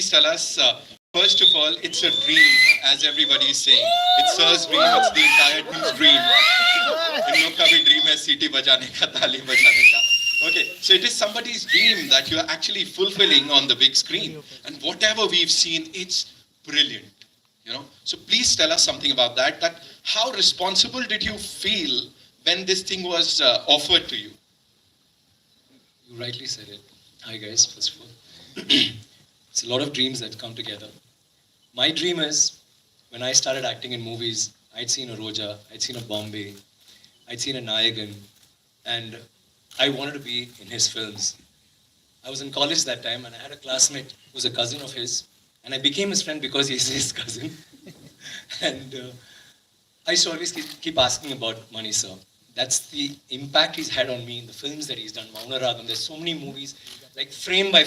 please tell us, first of all, it's a dream, as everybody is saying. It's Sir's dream, it's the entire team's dream. In लोग का भी dream है सीटी बजाने का, ताली बजाने का. Okay, so it is somebody's dream that you are actually fulfilling on the big screen. And whatever we've seen, it's brilliant. You know, so please tell us something about that. That how responsible did you feel when this thing was offered to you? You rightly said it. Hi guys, first of all. It's a lot of dreams that come together. My dream is, when I started acting in movies, I'd seen a Roja, I'd seen a Bombay, I'd seen a Nayagan, and I wanted to be in his films. I was in college that time, and I had a classmate who was a cousin of his, and I became his friend because he's his cousin. And I used to always keep asking about Mani sir. That's the impact he's had on me in the films that he's done. Mauna Ragam, there's so many movies, like frame by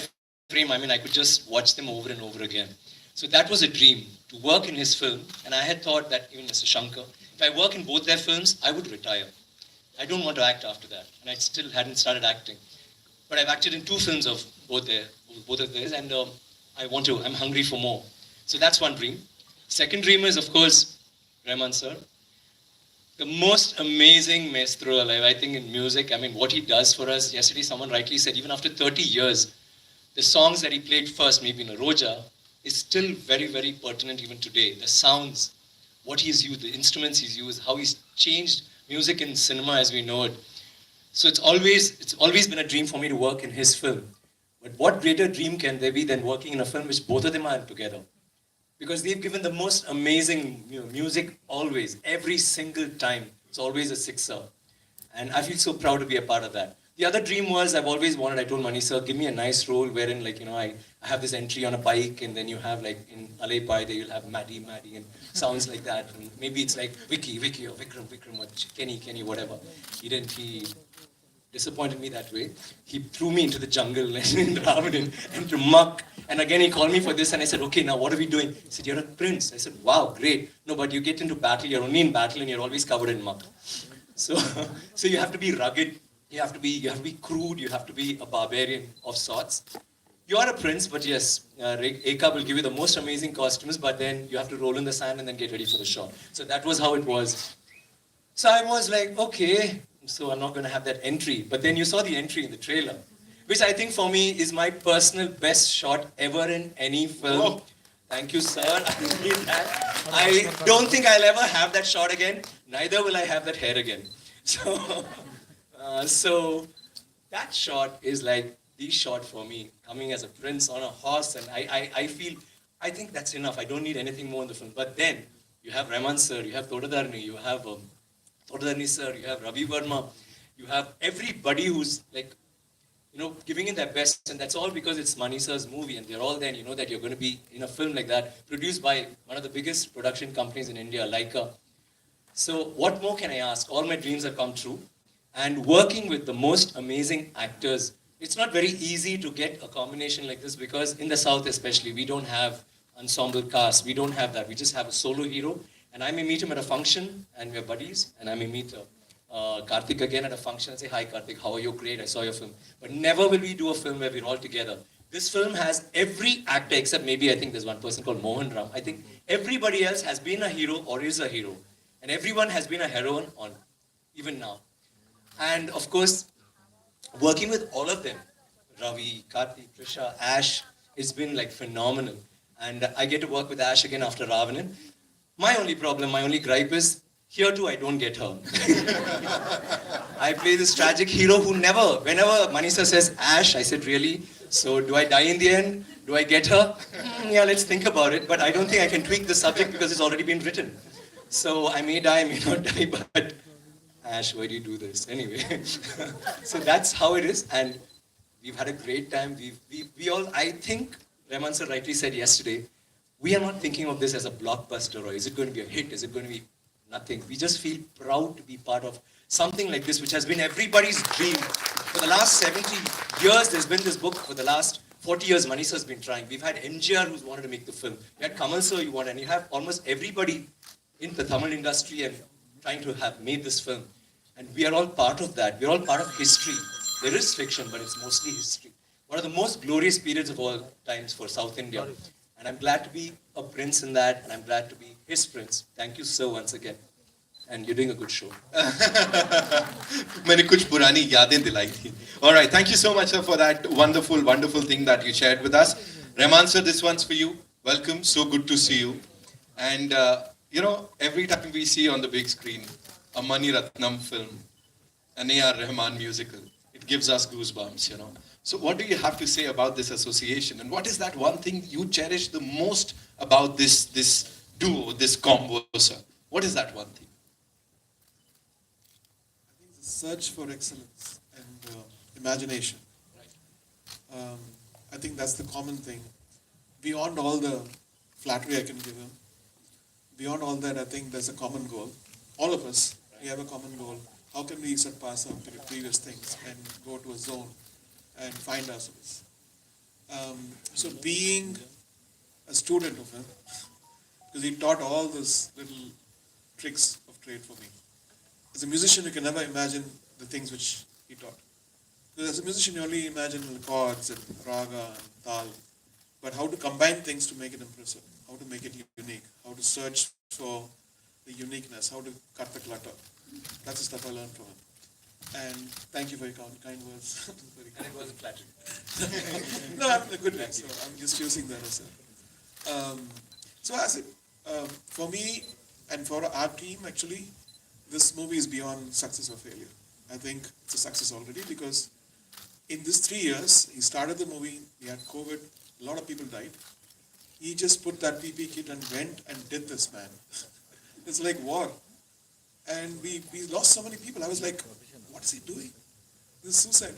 frame. I mean, I could just watch them over and over again. So that was a dream, to work in his film. And I had thought that, even Mr. Shankar, if I work in both their films, I would retire. I don't want to act after that. And I still hadn't started acting. But I've acted in 2 films of both of theirs, and I'm hungry for more. So that's one dream. Second dream is, of course, Rahman sir. The most amazing maestro alive, I think, in music. I mean, what he does for us. Yesterday, someone rightly said, even after 30 years, the songs that he played first, maybe in a Roja, is still very, very pertinent even today. The sounds, what he's used, the instruments he's used, how he's changed music in cinema as we know it. So it's always been a dream for me to work in his film. But what greater dream can there be than working in a film which both of them are together? Because they've given the most amazing music always, every single time. It's always a sixer. And I feel so proud to be a part of that. The other dream was, I've always wanted, I told Mani sir, give me a nice role wherein, like, I have this entry on a bike, and then you have, like, in Alay Pai, you'll have Maddie, and sounds like that. And maybe it's like Vicky, or Vikram, or Kenny, whatever. He disappointed me that way. He threw me into the jungle and in Ravanan, into muck. And again, he called me for this, and I said, okay, now what are we doing? He said, you're a prince. I said, wow, great. No, but you get into battle, you're only in battle, and you're always covered in muck. So you have to be rugged. You have to be crude, you have to be a barbarian of sorts. You are a prince, but yes, Eka will give you the most amazing costumes, but then you have to roll in the sand and then get ready for the shot. So that was how it was. So I was like, okay, so I'm not going to have that entry. But then you saw the entry in the trailer, which I think for me is my personal best shot ever in any film. Oh. Thank you, sir. I need that. I don't think I'll ever have that shot again. Neither will I have that hair again. So that shot is like the shot for me, coming as a prince on a horse, and I think that's enough. I don't need anything more in the film. But then you have Rahman sir, you have Thodadarni, you have Thodadarni sir, you have Ravi Verma, you have everybody who's like, giving in their best, and that's all because it's Mani sir's movie, and they're all there, and you know that you're going to be in a film like that, produced by one of the biggest production companies in India, Laika. So what more can I ask? All my dreams have come true. And working with the most amazing actors, it's not very easy to get a combination like this, because in the South especially, we don't have ensemble cast. We don't have that. We just have a solo hero. And I may meet him at a function, and we're buddies. And I may meet Karthik again at a function and say, hi Karthik, how are you? Great, I saw your film. But never will we do a film where we're all together. This film has every actor, except maybe I think there's one person called Mohan Ram. I think everybody else has been a hero or is a hero. And everyone has been a heroine on, even now. And of course, working with all of them, Ravi, Karthi, Trisha, Ash, it's been like phenomenal. And I get to work with Ash again after Ravanan. My only problem, my only gripe is, here too I don't get her. I play this tragic hero who never, whenever Manisa says Ash, I said, really? So do I die in the end? Do I get her? Yeah, let's think about it. But I don't think I can tweak the subject because it's already been written. So I may die, I may not die, but Ash, why do you do this? Anyway, so that's how it is, and we've had a great time. We all, I think, Rahman sir rightly said yesterday, we are not thinking of this as a blockbuster, or is it going to be a hit? Is it going to be nothing? We just feel proud to be part of something like this, which has been everybody's dream. For the last 70 years, there's been this book. For the last 40 years, Mani sir's been trying. We've had MGR who's wanted to make the film. We had Kamal sir who wanted, and you have almost everybody in the Tamil industry and trying to have made this film. And we are all part of that. We're all part of history. There is fiction, but it's mostly history. one of the most glorious periods of all times for South India. And I'm glad to be a prince in that, and I'm glad to be his prince. Thank you, sir, once again. And you're doing a good show. मैंने कुछ पुरानी यादें दिलाई थी. All right, thank you so much, sir, for that wonderful, wonderful thing that you shared with us. Rahman, sir, this one's for you. Welcome, so good to see you. And you know, every time we see on the big screen a Mani Ratnam film, an A.R. Rahman musical, it gives us goosebumps, you know. So what do you have to say about this association? And what is that one thing you cherish the most about this duo, this combo, sir? What is that one thing? I think it's a search for excellence and imagination. I think that's the common thing. Beyond all the flattery I can give him, beyond all that, I think there's a common goal. All of us, we have a common goal. How can we surpass our previous things and go to a zone and find ourselves? So being a student of him, because he taught all those little tricks of trade for me. As a musician, you can never imagine the things which he taught. Because as a musician, you only imagine the chords and raga and tal. But how to combine things to make it impressive, how to make it unique, how to search for the uniqueness, how to cut the clutter. That's the stuff I learned from him. And thank you for your kind words. And it wasn't flattering. No, I'm in a good way, so I'm just using that as a... so as it, for me and for our team, actually, this movie is beyond success or failure. I think it's a success already because in these 3 years, he started the movie, we had COVID, a lot of people died. He just put that PP kit and went and did this, man. It's like war. And we lost so many people. I was like, what is he doing? This is suicide.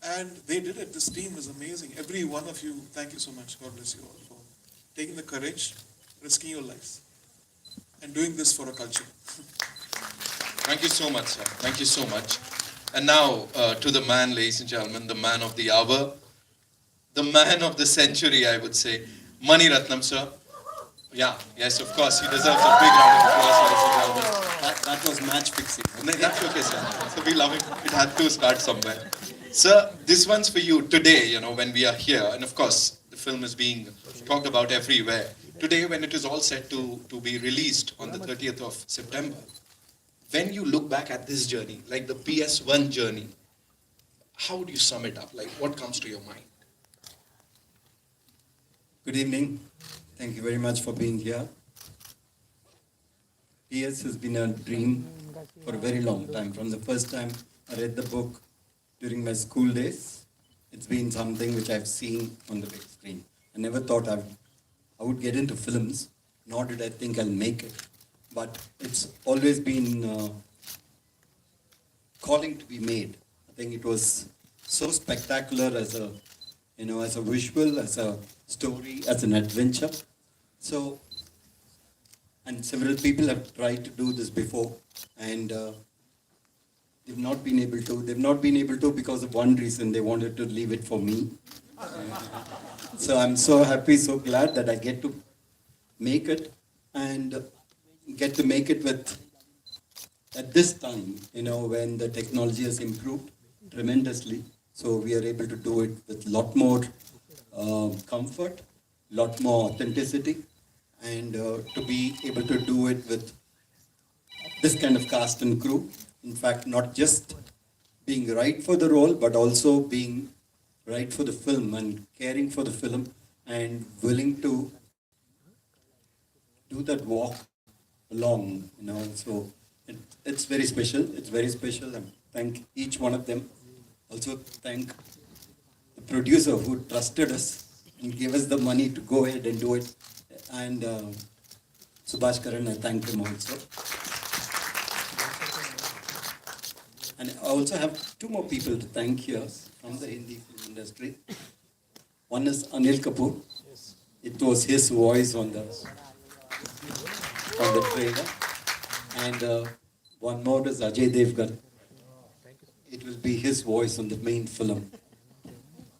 And they did it. This team was amazing. Every one of you, thank you so much. God bless you all for taking the courage, risking your lives, and doing this for a culture. Thank you so much, sir. Thank you so much. And now to the man, ladies and gentlemen, the man of the hour, the man of the century, I would say, Mani Ratnam, sir. Yeah, yes, of course, he deserves a big round of applause, ladies and gentlemen. That was match fixing. No, that's okay, sir. So we love it. It had to start somewhere. Sir, this one's for you today, you know, when we are here. And of course, the film is being talked about everywhere. Today, when it is all set to be released on the 30th of September, when you look back at this journey, like the PS1 journey, how would you sum it up? Like, what comes to your mind? Good evening. Thank you very much for being here. PS has been a dream for a very long time. From the first time I read the book during my school days, it's been something which I've seen on the big screen. I never thought I would get into films, nor did I think I'll make it. But it's always been calling to be made. I think it was so spectacular as a, as a visual, as a story, as an adventure. So, and several people have tried to do this before, and they've not been able to. They've not been able to because of one reason: they wanted to leave it for me. So I'm so happy, so glad that I get to make it, and get to make it with at this time, when the technology has improved tremendously. So we are able to do it with a lot more comfort, lot more authenticity, and to be able to do it with this kind of cast and crew. In fact, not just being right for the role, but also being right for the film and caring for the film and willing to do that walk along, So it's very special. It's very special, and thank each one of them. Also thank the producer who trusted us and gave us the money to go ahead and do it. And Subhash Karan, I thank him also. And I also have two more people to thank here from the Hindi film industry. One is Anil Kapoor. It was his voice on the trailer. And one more is Ajay Devgan. It will be his voice on the main film.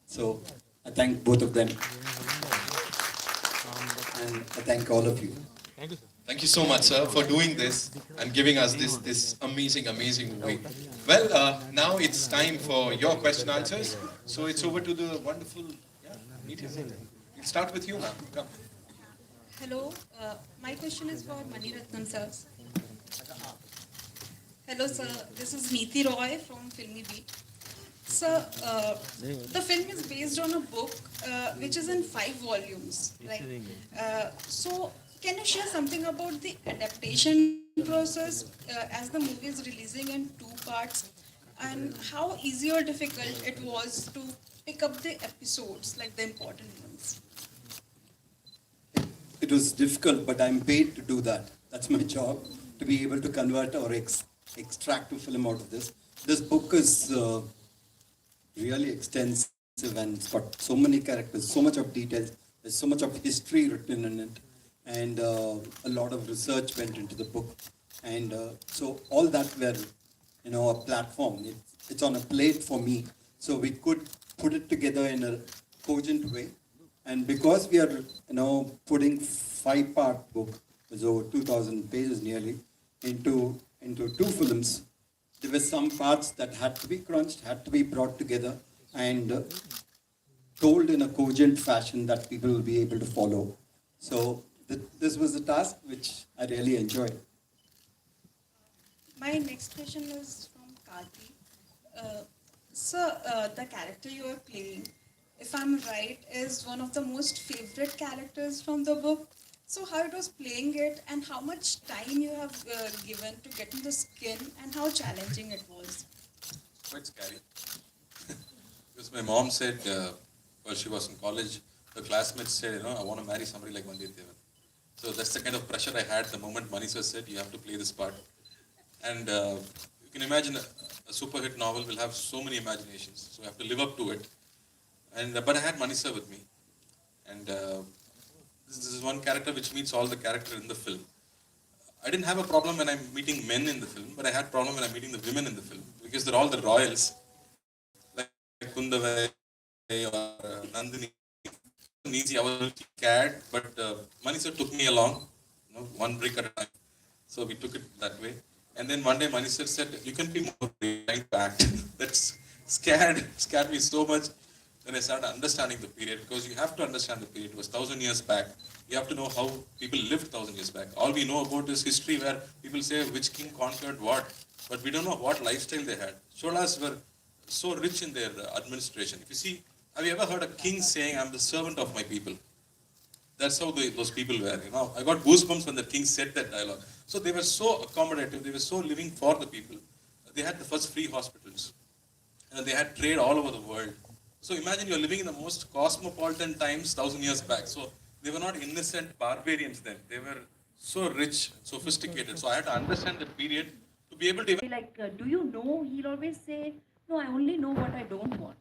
So I thank both of them. And I thank all of you. Thank you so much, sir, for doing this and giving us this amazing movie. Well, now it's time for your question answers. So it's over to the wonderful media. We'll start with you, ma'am. Come. Hello, my question is for Mani Ratnam sir. Hello sir, this is Neeti Roy from Filmy Beat. Sir, the film is based on a book which is in 5 volumes, right? So, can you share something about the adaptation process as the movie is releasing in 2 parts, and how easy or difficult it was to pick up the episodes, like the important ones? It was difficult, but I'm paid to do that. That's my job, to be able to convert or extract a film out of this. This book is really extensive and it's got so many characters, so much of details, there's so much of history written in it, and a lot of research went into the book. And so all that were, a platform. It's on a plate for me. So we could put it together in a cogent way. And because we are, putting 5-part book, so 2,000 pages nearly, into 2 films, there were some parts that had to be crunched, had to be brought together and told in a cogent fashion that people will be able to follow. So this was a task which I really enjoyed. My next question is from Karthi. Sir, the character you are playing, if I'm right, is one of the most favorite characters from the book. So how it was playing it, and how much time you have given to get in the skin, and how challenging it was? Quite scary. Because my mom said, while she was in college, her classmates said, I want to marry somebody like Mandir Devan. So that's the kind of pressure I had the moment Manisha said, you have to play this part. And you can imagine a super hit novel will have so many imaginations, so you have to live up to it. And but I had Manisha with me, and this is one character which meets all the character in the film. I didn't have a problem when I'm meeting men in the film, but I had problem when I'm meeting the women in the film, because they're all the royals, like Kundavai or Nandini. Easy, I was scared, but Manisha took me along, one brick at a time. So we took it that way. And then one day Manisha said, you can be more trying to act. That's scared me so much. Then I started understanding the period, because you have to understand the period. It was 1,000 years back. You have to know how people lived 1,000 years back. All we know about is history, where people say which king conquered what, but we don't know what lifestyle they had. Cholas were so rich in their administration. If you see, have you ever heard a king saying, I'm the servant of my people? That's how those people were. I got goosebumps when the king said that dialogue. So they were so accommodative. They were so living for the people. They had the first free hospitals. They had trade all over the world. So imagine you're living in the most cosmopolitan times 1,000 years back. So they were not innocent barbarians then. They were so rich, sophisticated. So I had to understand the period to be able to even... Do you know? He'll always say, no, I only know what I don't want.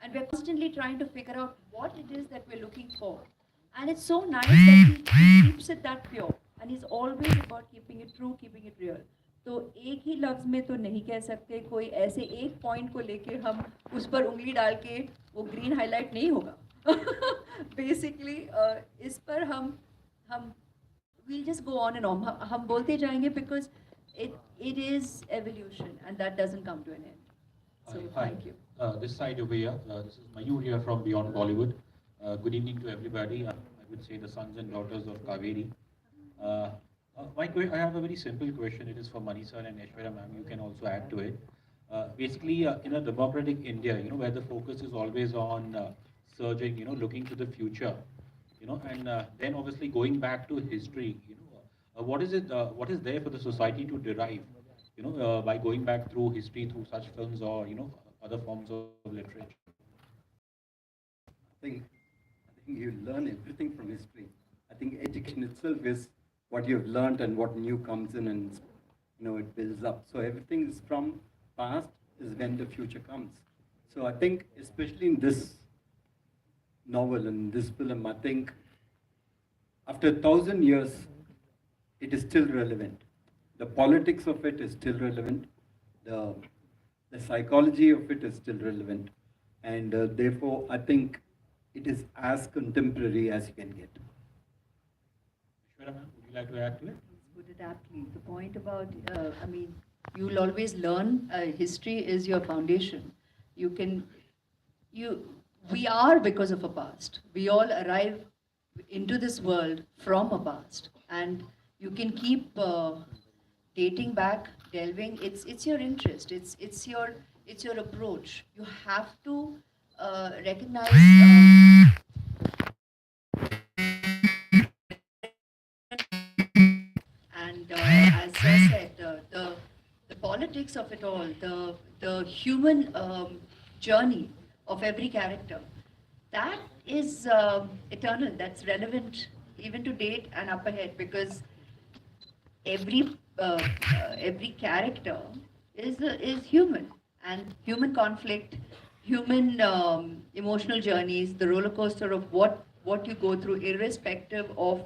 And we're constantly trying to figure out what it is that we're looking for. And it's so nice that he keeps it that pure. And he's always about keeping it true, keeping it real. तो एक ही लफ्ज़ में तो नहीं कह सकते, कोई ऐसे एक पॉइंट को लेके हम उस पर उंगली डाल के वो ग्रीन हाईलाइट नहीं होगा. बेसिकली इस पर हम we'll just go on and on. हम बोलते जाएंगे because it is evolution and that doesn't come to an end. So Hi. thank you. This side over here, this is Mayur here from Beyond Bollywood. Good evening to everybody. I would say the sons and daughters of Kaveri. I have a very simple question. It is for Manisha and Aishwarya ma'am. You can also add to it. Basically, in a democratic India, where the focus is always on surging, looking to the future, and then obviously going back to history, what is there for the society to derive, by going back through history, through such films or, other forms of literature? I think you learn everything from history. I think education itself is what you've learned and what new comes in, and it builds up. So everything is from past is when the future comes. So I think especially in this novel and this film, I think after 1,000 years, it is still relevant. The politics of it is still relevant. The psychology of it is still relevant. And therefore, I think it is as contemporary as you can get. Aishwarya ma'am, would you like to add to it? it aptly. The point about, you'll always learn. History is your foundation. You can, you, we are because of a past. We all arrive into this world from a past, and you can keep dating back, delving. It's your interest. It's your approach. You have to recognize. And as I said, the politics of it all, the human journey of every character, that is eternal. That's relevant even to date and up ahead, because every every character is human, and human conflict, human emotional journeys, the roller coaster of what you go through, irrespective of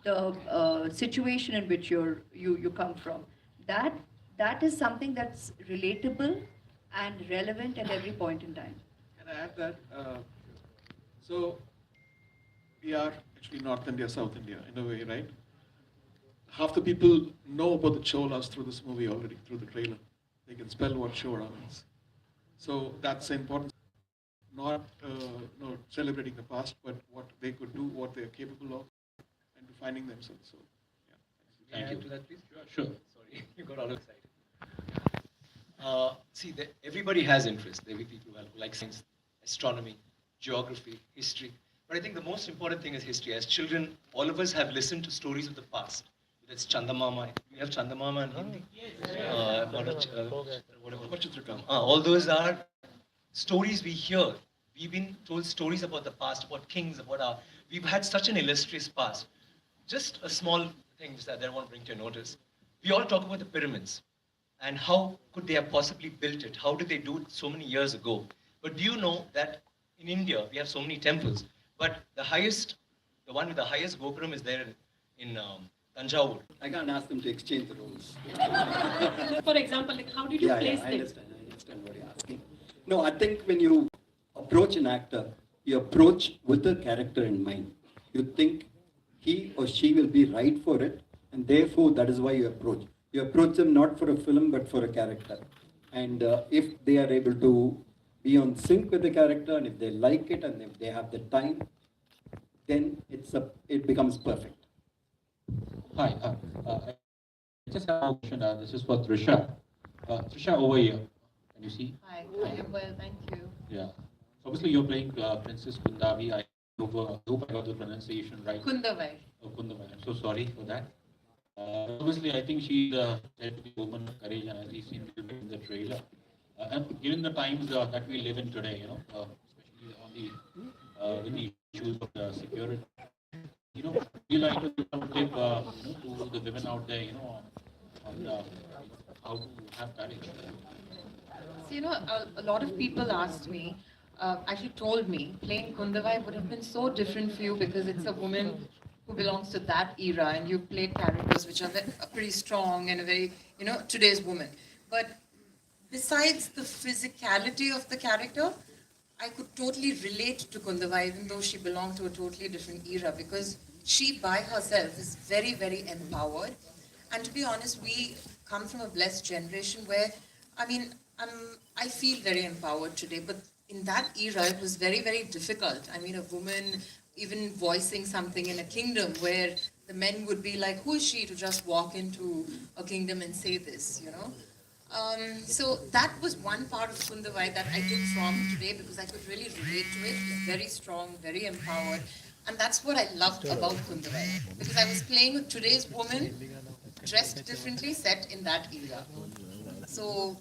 the situation in which you come from. That that is something that's relatable and relevant at every point in time. Can I add that? So we are actually North India, South India in a way, right? Half the people know about the Cholas through this movie already, through the trailer. They can spell what Chora means. So that's important. Not celebrating the past, but what they could do, what they are capable of, and defining themselves. So, yeah. Can I add to that, please? Sure. Sorry, you got all excited. See, everybody has interest. There will be people who like science, astronomy, geography, history. But I think the most important thing is history. As children, all of us have listened to stories of the past. That's Chandamama. We have Chandamama in Hindi. All those are stories we hear. We've been told stories about the past, about kings, about our. We've had such an illustrious past. Just a small thing that I want to bring to your notice. We all talk about the pyramids and how could they have possibly built it? How did they do it so many years ago? But do you know that in India we have so many temples, but the one with the highest gopuram is there in Tanjavur. I can't ask them to exchange the roles. For example, like how did you place I them? understand what you're asking. No, I think when you approach an actor, you approach with the character in mind. You think he or she will be right for it, and therefore that is why you approach. You approach them not for a film but for a character. And if they are able to be on sync with the character, and if they like it, and if they have the time, then it becomes perfect. Hi, I just have a question. This is for Trisha. Trisha, over here. Can you see? Hi, I am well, thank you. Yeah. So obviously, you're playing Princess Kundavi. I hope I got the pronunciation right. Kundavai. Oh, Kundavi. I'm so sorry for that. Obviously, I think she's said to be a woman of courage, and as we've seen in the trailer. And given the times that we live in today, especially on with the issues of security, we like to give to the women out there, on how to have courage. So, a lot of people asked me, actually told me, playing Kundavai would have been so different for you because it's a woman who belongs to that era, and you've played characters which are pretty strong and a very, today's woman. But besides the physicality of the character, I could totally relate to Kundavai, even though she belonged to a totally different era, because she by herself is very, very empowered. And to be honest, we come from a blessed generation where, I feel very empowered today, but in that era, it was very, very difficult. A woman even voicing something in a kingdom where the men would be like, who is she to just walk into a kingdom and say this, So that was one part of Kundavai that I took from today because I could really relate to it. It's very strong, very empowered. And that's what I loved about Kundavai, because I was playing with today's woman, dressed differently, set in that era. So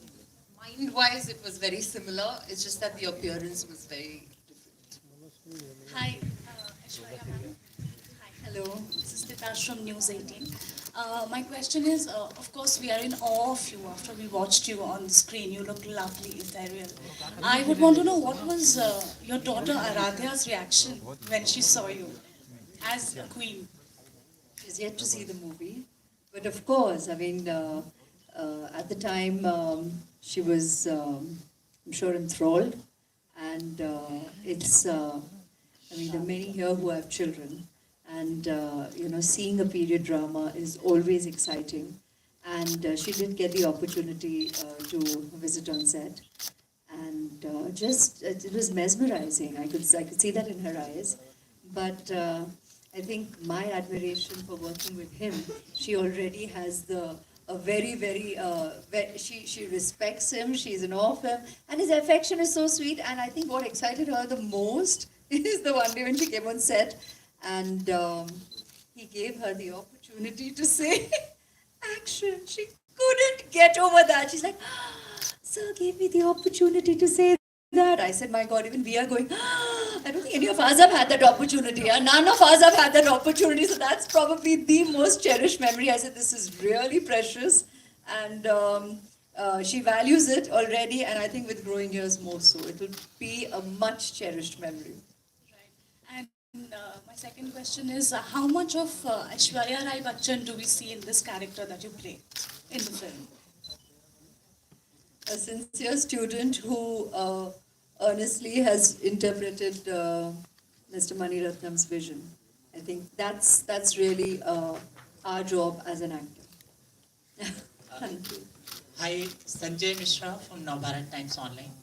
mind-wise, it was very similar. It's just that the appearance was very different. Hi, Aishwarya ma'am. Hi, hello. This is Titash from News 18. My question is, of course, we are in awe of you after we watched you on the screen. You look lovely, ethereal. I would want to know what was your daughter Aradhya's reaction when she saw you as a queen? She's yet to see the movie, but of course, at the time she was, I'm sure, enthralled, and there are many here who have children, And seeing a period drama is always exciting. And she did get the opportunity to visit on set, and it was mesmerizing. I could see that in her eyes. But I think my admiration for working with him, she already has a very very she respects him. She's in awe of him, and his affection is so sweet. And I think what excited her the most is the one day when she came on set, and he gave her the opportunity to say action. She couldn't get over that. She's like, sir gave me the opportunity to say that. I said, my God, even we are going, I don't think any of us have had that opportunity. None of us have had that opportunity. So that's probably the most cherished memory. I said, this is really precious. And she values it already. And I think with growing years more so. It will be a much cherished memory. And my second question is, how much of Aishwarya Rai Bachchan do we see in this character that you play in the film? A sincere student who earnestly has interpreted Mr. Mani Ratnam's vision. I think that's really our job as an actor. Thank you. Hi, Sanjay Mishra from Navbharat Times Online.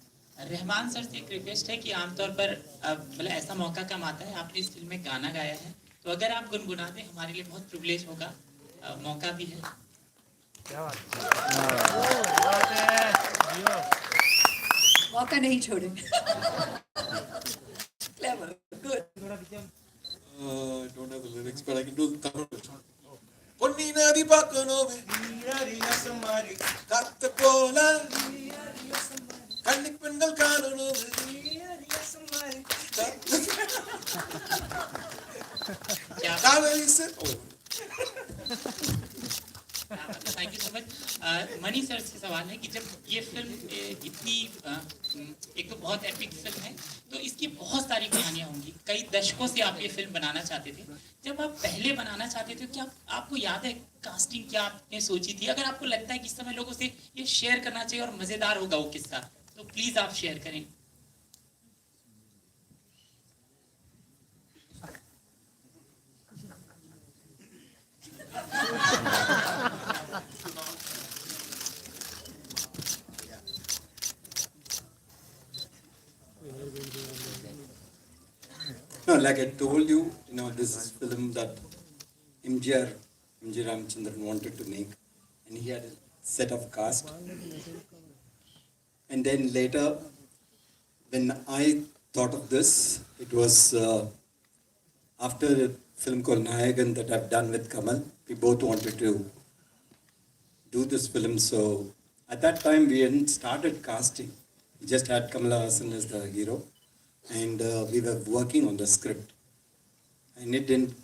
Rahman sir से एक request है कि आमतौर पर मतलब ऐसा मौका कम आता है, आपने इस फिल्म में गाना गाया है, तो अगर आप गुनगुना दें हमारे लिए बहुत प्रिविलेज होगा, मौका भी है। मौका नहीं छोड़े। Clever, good. I don't have the lyrics, but I can do the Tamil. Ponni nadi pakkanove neerari asamari katta pola kannik pengal kananove neerari asamari kaveri se thank you so much. Money sir से सवाल है कि जब ये film इतनी एक तो बहुत एपिक फिल्म है, तो इसकी बहुत सारी कहानियां होंगी, कई दशकों से आप ये फिल्म बनाना चाहते थे। जब आप पहले बनाना चाहते थे, क्या आपको याद है कास्टिंग क्या आपने सोची थी? अगर आपको लगता है कि इस समय लोगों से ये शेयर करना चाहिए और मजेदार होगा वो किस्सा, तो प्लीज आप शेयर करें। No, like I told you, this is film that MG Ramchandran wanted to make, and he had a set of cast. And then later, when I thought of this, it was after a film called Nayagan that I've done with Kamal. We both wanted to do this film, so at that time we hadn't started casting. We just had Kamala Hassan as the hero, and we were working on the script, and it didn't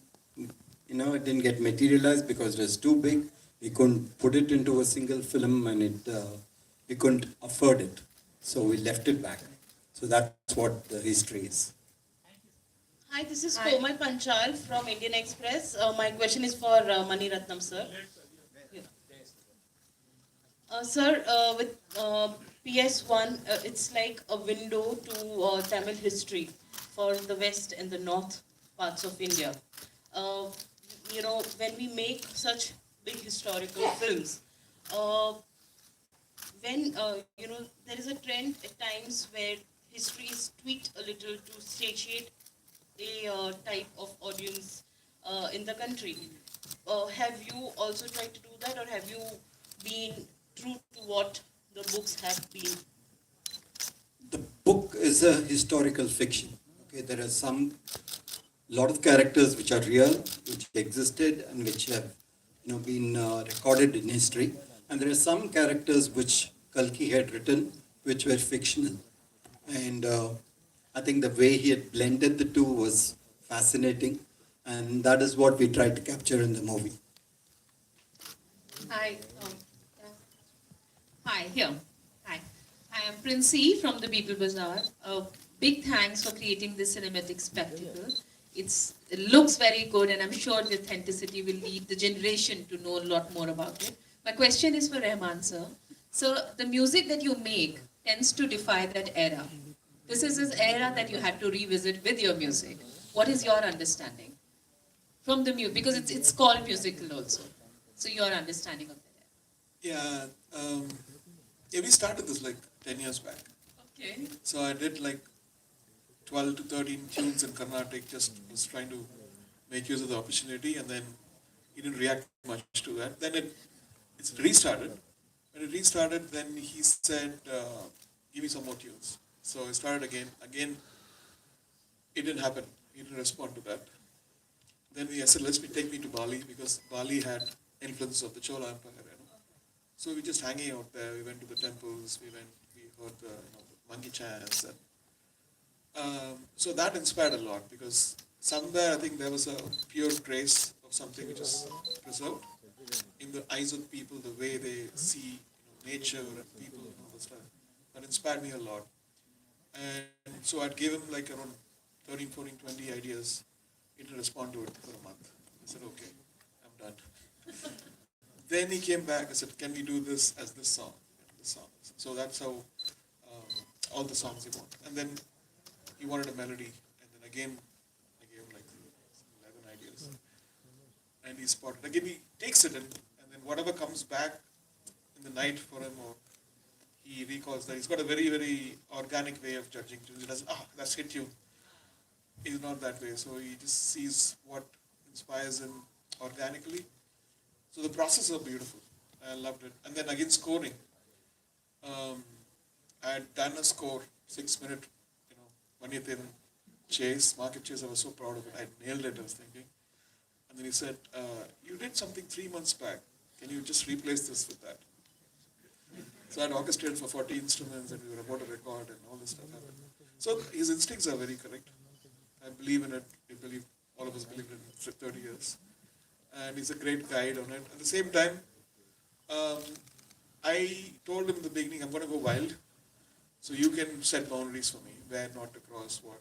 get materialized because it was too big. We couldn't put it into a single film, and we couldn't afford it, so we left it back. So that's what the history is. Hi, this is Komal Panchal from Indian Express. My question is for Mani Ratnam sir. Sir, with PS1, it's like a window to Tamil history for the west and the north parts of India. When we make such big historical films, there is a trend at times where history is tweaked a little to satiate a type of audience in the country. Have you also tried to do that, or have you been true to what the books have been? The book is a historical fiction. Okay, there are lot of characters which are real, which existed, and which have been recorded in history. And there are some characters which Kalki had written, which were fictional. And I think the way he had blended the two was fascinating, and that is what we tried to capture in the movie. Hi. Hi, here. Hi. I am Princey from the People Bazaar. Big thanks for creating this cinematic spectacle. It looks very good, and I'm sure the authenticity will lead the generation to know a lot more about it. My question is for Rahman sir. So the music that you make tends to defy that era. This is an era that you had to revisit with your music. What is your understanding? from the music? Because it's called musical also. So your understanding of that. Yeah, yeah, we started this like 10 years back. Okay. So I did like 12 to 13 tunes in Carnatic, just was trying to make use of the opportunity, and then he didn't react much to that. Then it's restarted. When it restarted, then he said, give me some more tunes. So I started again. Again, it didn't happen. He didn't respond to that. Then I said, take me to Bali, because Bali had influence of the Chola Empire. You know? So we just hanging out there. We went to the temples. We heard the monkey chants. And, so that inspired a lot, because somewhere I think there was a pure trace of something which is preserved in the eyes of people, the way they see nature and people and all that stuff. That inspired me a lot. And so I'd give him like around 13, 14, 20 ideas. He didn't respond to it for a month. I said, okay, I'm done. Then he came back and said, can we do this as this song? So that's how all the songs he wanted. And then he wanted a melody. And then again, I gave him like 11 ideas. And he spotted. Again, he takes it and then whatever comes back in the night for him, or he recalls that. He's got a very, very organic way of judging tunes. He doesn't, that's hit you. He's not that way. So he just sees what inspires him organically. So the process was beautiful. I loved it. And then again, scoring. I had done a score, 6-minute, Manyathevan chase, market chase. I was so proud of it. I nailed it, I was thinking. And then he said, you did something 3 months back. Can you just replace this with that? So I had orchestrated for 40 instruments and we were about to record and all this stuff happened. So his instincts are very correct. I believe in it. All of us believe in it for 30 years. And he's a great guide on it. At the same time, I told him in the beginning, I'm going to go wild. So you can set boundaries for me, where not to cross what.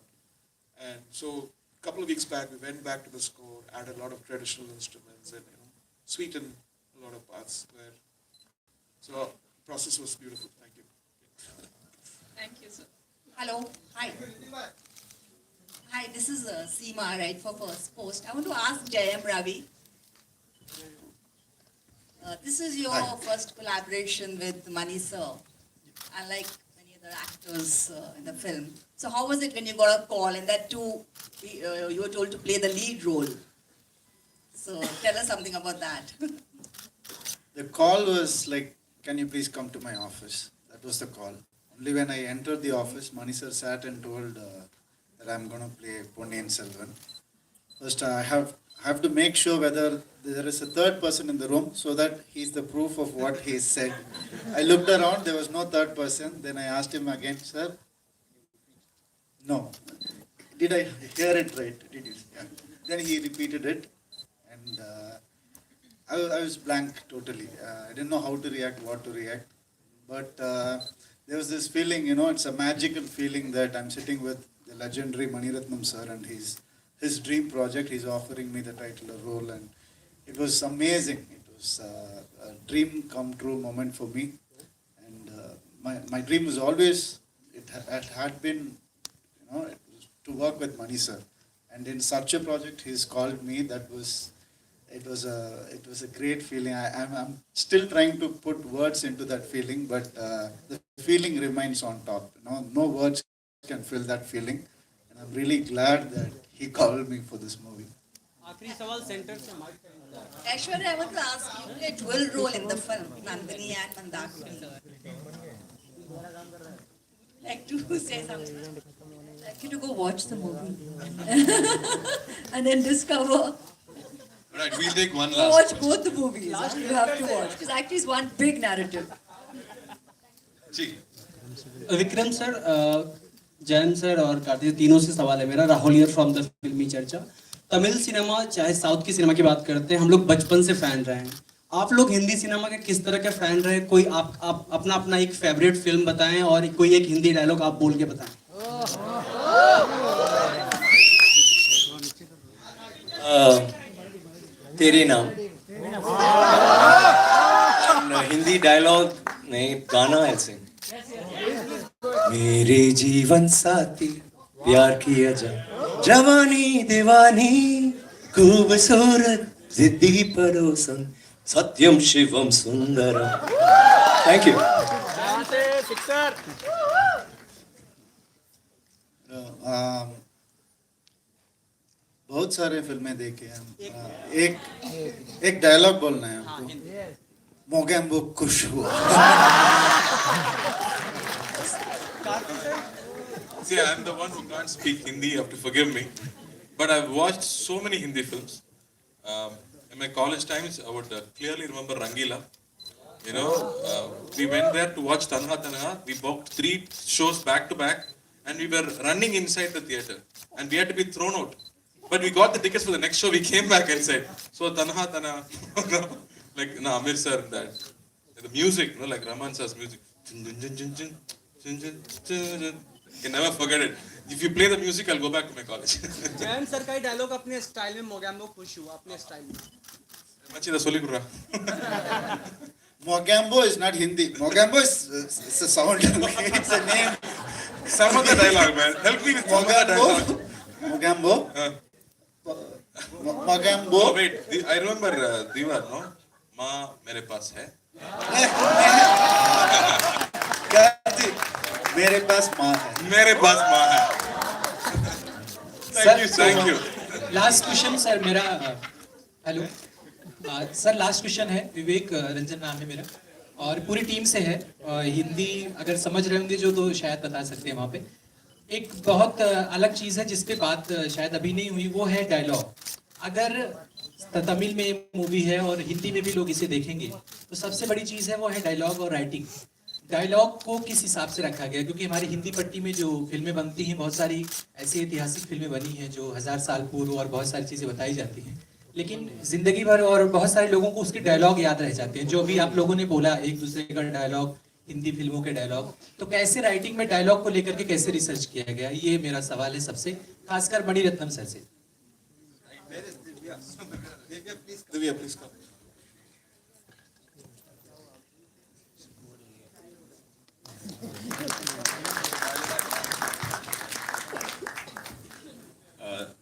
And so a couple of weeks back, we went back to the score, added a lot of traditional instruments and sweetened a lot of parts. So the process was beautiful. Thank you. Thank you, sir. Hello. Hi. Hi, this is Seema, right, for First Post. I want to ask Jayam Ravi. This is your first collaboration with Mani sir, unlike many other actors in the film. So how was it when you got a call, and that too, you were told to play the lead role? So tell us something about that. The call was like, can you please come to my office? That was the call. Only when I entered the office, Mani sir sat and told that I'm going to play Ponniyin Selvan. First, I have to make sure whether there is a third person in the room, so that he's the proof of what he said. I looked around, there was no third person. Then I asked him again, sir, no. Did I hear it right? Did you? Yeah. Then he repeated it, and I was blank totally. I didn't know how to react, what to react. But there was this feeling, it's a magical feeling that I'm sitting with the legendary Mani Ratnam sir, and his dream project, he's offering me the title role, and it was amazing. It was a dream come true moment for me. And my dream was always, it had been, it was to work with Mani sir. And in such a project, he's called me. It was a great feeling. I'm still trying to put words into that feeling, but the feeling remains on top. No words can fill that feeling. And I'm really glad that he called me for this movie. Aishwarya, I want to ask you, a dual role in the film, Nandini and Mandakini. Like to say something. I'd like you to go watch the movie and then discover. Right, we'll take one Go last. watch both the movies. You have to watch because actually it's one big narrative. Vikram sir, Jain sir और कार्ति तीनों से सवाल है मेरा। Rahul here from the फिल्मी चर्चा। Tamil cinema चाहे south की सिनेमा की बात करते हैं, हम लोग बचपन से फैन रहे हैं। आप लोग हिंदी सिनेमा के किस तरह के फैन रहे? कोई आप अपना एक फेवरेट फिल्म बताएं और कोई एक हिंदी डायलॉग आप बोल के बताएं। तेरे नाम हिंदी डायलॉग नहीं, गाना ऐसे। मेरे जीवन साथी प्यार किया जा, जवानी दीवानी खूबसूरत जिद्दी पड़ोसन सत्यम शिवम सुंदरम. Thank you. बहुत सारे फिल्में देखे हैं. एक डायलॉग बोलना है आपको. मोगैम्बो खुश हुआ. See, I'm the one who can't speak Hindi. You have to forgive me. But I've watched so many Hindi films. In my college times, I would clearly remember Rangila. You know, we went there to watch Tanha Tanha. We booked 3 shows back to back, and we were running inside the theater, and we had to be thrown out. But we got the tickets for the next show. We came back and said, "So Tanha Tanha," like Amir sir, that the music, like Rahman sir's music. Can never forget it. If you play the music, I'll go back to my college. Jain sir का ही dialogue अपने style में मोगैम्बो खुश हुआ अपने style में. Machida Soligura. Mogambo is not Hindi. Mogambo is a sound. It's a name. Some of the dialogue, man. Help me with some of the dialogue. Mogambo. Mogambo. Oh, wait. I remember Diva, no? माँ मेरे पास है. Karthi, मेरे पास माँ है. मेरे पास माँ है. Thank you. Last question sir मेरा. हेलो सर, लास्ट क्वेश्चन है. विवेक रंजन नाम है मेरा और पूरी टीम से है. हिंदी अगर समझ रहे होंगे जो तो शायद बता सकते हैं. वहाँ पे एक बहुत अलग चीज़ है जिस पे बात शायद अभी नहीं हुई, वो है डायलॉग. अगर तमिल में मूवी है और हिंदी में भी लोग इसे देखेंगे तो सबसे बड़ी चीज़ है वो है डायलॉग और राइटिंग. डायलॉग को किस हिसाब से रखा गया, क्योंकि हमारी हिंदी पट्टी में जो फिल्में बनती हैं, बहुत सारी ऐसी ऐतिहासिक फिल्में बनी हैं जो 1000 साल पूर्व और बहुत सारी चीज़ें बताई जाती हैं, लेकिन जिंदगी भर और बहुत सारे लोगों को उसके डायलॉग याद रह जाते हैं. जो भी आप लोगों ने बोला एक दूसरे का डायलॉग, हिंदी फिल्मों के डायलॉग, तो कैसे राइटिंग में डायलॉग को लेकर के कैसे रिसर्च किया गया, ये मेरा सवाल है सबसे, खासकर मणिरत्नम सर से. Divya, please come.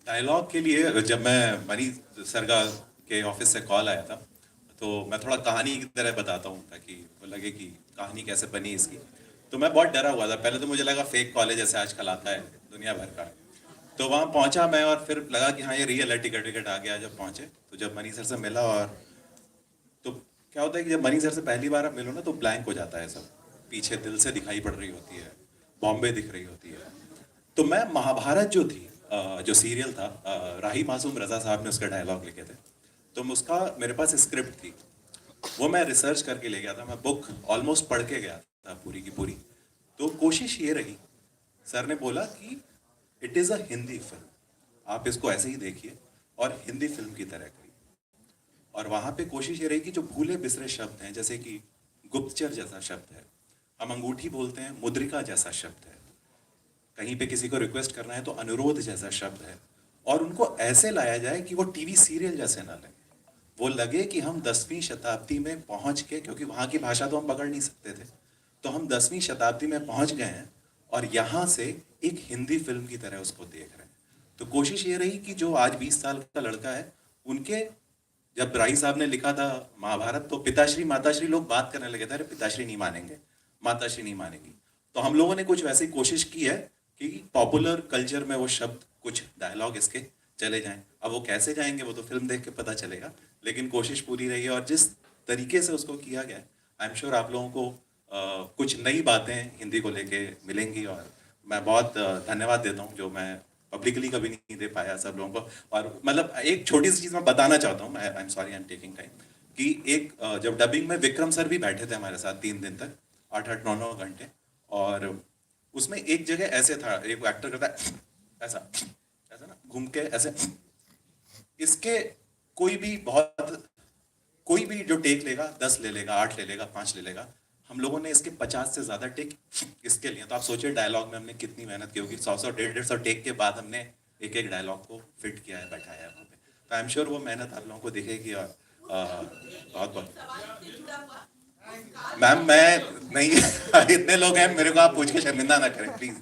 डायलॉग के लिए जब मैं मनी सरगा के ऑफिस से कॉल आया था तो मैं थोड़ा कहानी की तरह बताता हूँ ताकि वो लगे कि कहानी कैसे बनी इसकी. तो मैं बहुत डरा हुआ था. पहले तो मुझे लगा फेक कॉलेज जैसे आजकल आता है दुनिया भर का. तो वहाँ पहुँचा मैं और फिर लगा कि हाँ ये रियल है. टिकट आ गया. जब पहुँचे तो जब मनी सर से मिला और तो क्या होता है कि जब मनी सर से पहली बार आप मिलो ना तो ब्लैंक हो जाता है सब. पीछे दिल से दिखाई पड़ रही होती है, बॉम्बे दिख रही होती है. तो मैं महाभारत जो थी, जो सीरियल था, राही मासूम रजा साहब ने उसके डायलॉग लिखे थे. तो उसका मेरे पास स्क्रिप्ट थी, वो मैं रिसर्च करके ले गया था. मैं बुक ऑलमोस्ट पढ़ के गया था पूरी की पूरी. तो कोशिश ये रही, सर ने बोला कि it is a Hindi film, आप इसको ऐसे ही देखिए और हिंदी फिल्म की तरह करिए. और वहाँ पे कोशिश ये रही कि जो भूले बिसरे शब्द हैं, जैसे कि गुप्तचर जैसा शब्द है, हम अंगूठी बोलते हैं, मुद्रिका जैसा शब्द है, कहीं पे किसी को रिक्वेस्ट करना है तो अनुरोध जैसा शब्द है, और उनको ऐसे लाया जाए कि वो टीवी सीरियल जैसे ना लगे. वो लगे कि हम 10वीं शताब्दी में पहुंच के, क्योंकि वहाँ की भाषा तो हम पकड़ नहीं सकते थे, तो हम 10वीं शताब्दी में पहुंच गए हैं और यहाँ से एक हिंदी फिल्म की तरह उसको देख रहे हैं. तो कोशिश ये रही कि जो आज 20 साल का लड़का है, उनके जब राही साहब ने लिखा था महाभारत तो पिताश्री माताश्री लोग बात करने लगे थे, अरे पिताश्री नहीं मानेंगे, माताश्री नहीं मानेगी. तो हम लोगों ने कुछ वैसी कोशिश की है कि पॉपुलर कल्चर में वो शब्द, कुछ डायलॉग इसके चले जाएं. अब वो कैसे जाएंगे वो तो फिल्म देख के पता चलेगा, लेकिन कोशिश पूरी रही है. और जिस तरीके से उसको किया गया, आई एम श्योर आप लोगों को कुछ नई बातें हिंदी को लेके मिलेंगी. और मैं बहुत धन्यवाद देता हूँ जो मैं पब्लिकली कभी नहीं दे पाया सब लोगों को. और मतलब एक छोटी सी चीज़ मैं बताना चाहता हूँ, I am sorry I am taking time, कि एक जब डबिंग में विक्रम सर भी बैठे थे हमारे साथ 3 दिन तक, 8-8, 9-9 घंटे. और उसमें एक जगह ऐसे था, एक एक्टर करता है ऐसा ऐसा ना घूम के ऐसे. इसके कोई भी जो टेक लेगा 10 ले लेगा, 8 ले लेगा, 5 ले लेगा. हम लोगों ने इसके 50 से ज़्यादा टेक इसके लिए. तो आप सोचिए डायलॉग में हमने कितनी मेहनत की होगी. 100-100, 150-150 टेक के बाद हमने एक डायलॉग को फिट किया है, बैठाया है वहाँ पे. तो आई एम श्योर वो मेहनत आप लोगों को दिखेगी. और बहुत बहुत मैम, मैं नहीं इतने लोग हैं, मेरे को आप पूछ के शर्मिंदा ना करें प्लीज.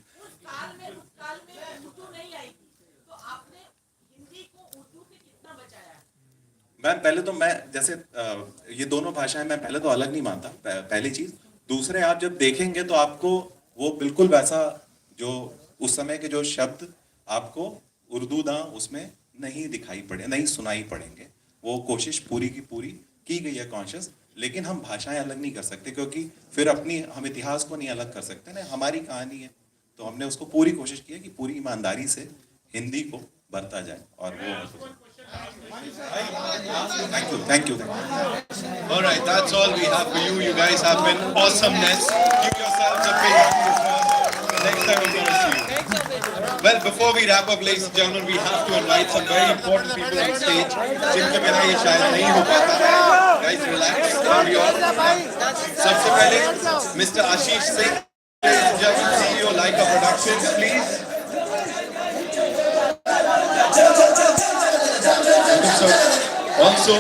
मैम पहले तो मैं जैसे ये दोनों भाषाएं मैं पहले तो अलग नहीं मानता, पहली चीज। दूसरे, आप जब देखेंगे तो आपको वो बिल्कुल वैसा जो उस समय के जो शब्द आपको उर्दू ना उसमें नहीं दिखाई पड़े, नहीं सुनाई पड़ेंगे। वो कोशिश पूरी की पूरी की गई है कॉन्शियस, लेकिन हम भाषाएं अलग नहीं कर सकते क्योंकि फिर हम इतिहास को नहीं अलग कर सकते ना, हमारी कहानी है। तो हमने उसको पूरी कोशिश की है कि पूरी ईमानदारी से हिंदी को बरता जाए और वो Thank you. All right, that's all we have for you. You guys have been awesomeness. Give yourselves a big hand as well. Next time we're going to see you. Well, before we wrap up, ladies and gentlemen, we have to invite some very important people on stage. जिनके बिना ये शायद नहीं हो पाता। Guys, relax. Carry on. सबसे पहले, Mr. Ashish Singh, ladies and gentlemen, CEO Laika Productions, please. So, also,